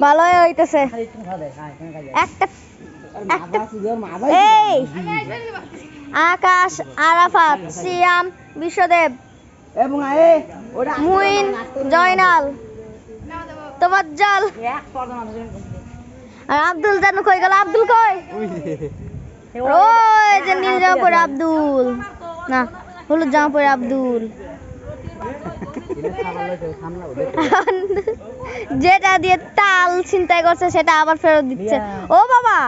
ভালোই হইতেছে একটা এই আকাশ, আরাফাত, সিয়াম, বিশ্বদেব, মুইন, জয়নাল, তোবাজ্জল আর আব্দুল জানু কই গেল? আব্দুল কই? ওই যে নীল জামা পরে আব্দুল, না হলুদ জামা পরে আব্দুল। যেটা দিয়ে তাল ছিনতাই করছে সেটা আবার ফেরত দিচ্ছে। ও বাবা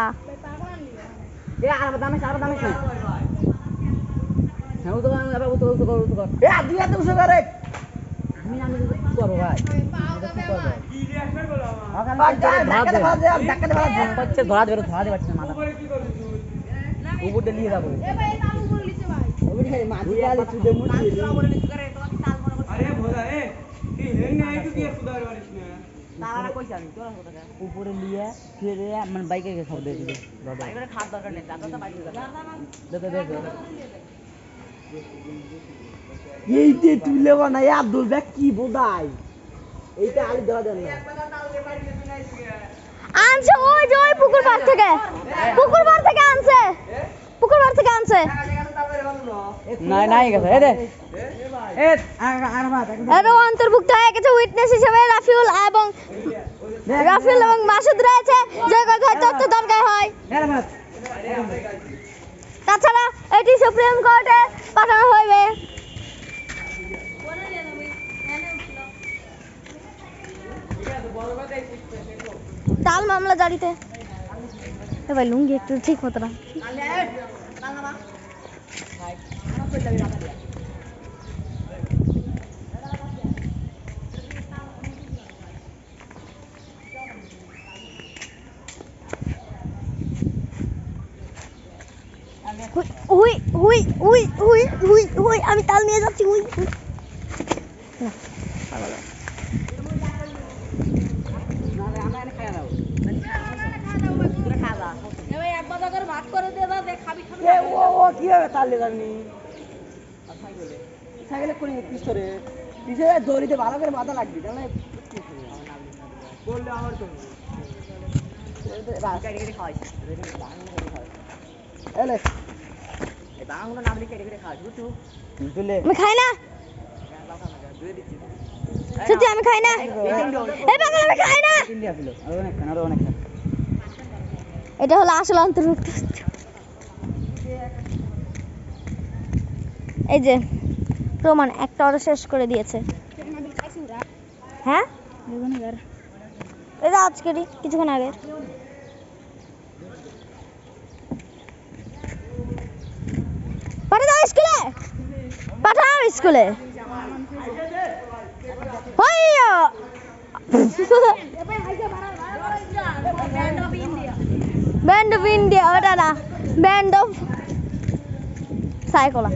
উপরে নিয়ে ফিরে মানে বাইকে সব দেখি খাওয়ার দরকার নেই এইটা তুলে বানাই আব্দুল ব্যাগ কি বোধাই এইটা আলি ধরা দেন না আনছে ওই যে ওই পুকুর পাড় থেকে আনছে, পুকুর পাড় থেকে আনছে। নাই গেছে এই দে এর অন্তর্ভুক্ত হয়ে গেছে উইটনেস হিসেবে রাফিউল এবং মাসুদ রয়েছে, যে কথায় তথ্য দরকার হয়। তাছাড়া এটি সুপ্রিম কোর্টে পাঠানো হইবে। তাল মামলা জারিতে ভাই লুঙ্গি একটু ঠিক মতো না। আমি তাল নিয়ে যাচ্ছি। দড়িতে ভালো করে মাথা লাগবে আমি খাই না, সত্যি আমি খাই না, এটা হলো আসল অন্তর্ভুক্ত। এই যে প্রমাণ একটা অর্ডার শেষ করে দিয়েছে। হ্যাঁ এটা আজকেরই কিছুক্ষণ আগে। পাঠাও স্কুলে ব্যান্ড অফ ইন্ডিয়া, ওটা না ব্যান্ড অফ সাইকোলা।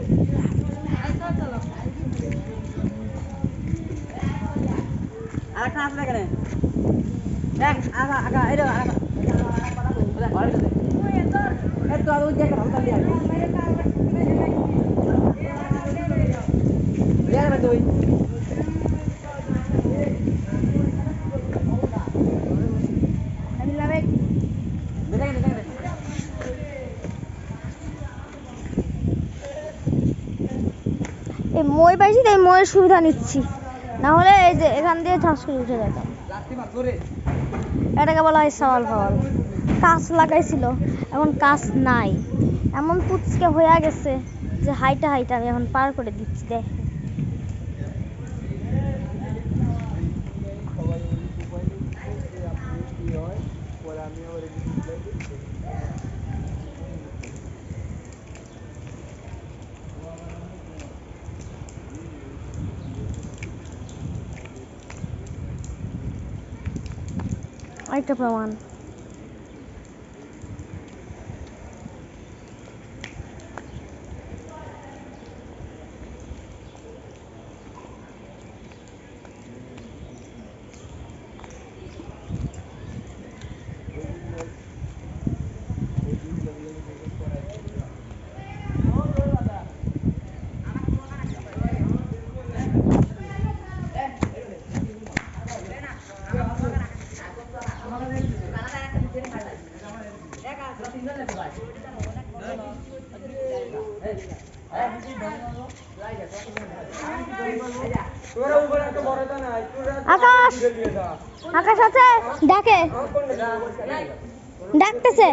আরেকটা আছে এখানে দেখ আগা আগা এই রে আগা এই তো ওই জায়গা ভালো তালি আছে রে রে তুই আমি লাবে দেখে এই মই পাইছি তাই ময়ের সুবিধা নিচ্ছি, না হলে এই যে এখান দিয়ে ঠাস করে উঠে যেতাম। এটাকে বলা হয় সওয়াল ফাওয়াল। কাঁচ লাগাইছিল, এখন কাঁচ নাই, এমন পুচকে হয়ে গেছে যে হাইটা আমি এখন পার করে দিচ্ছি। দেখ আরেকটা প্রমাণ। আকাশ আকাশ আছে ডাকে ডাকতেছে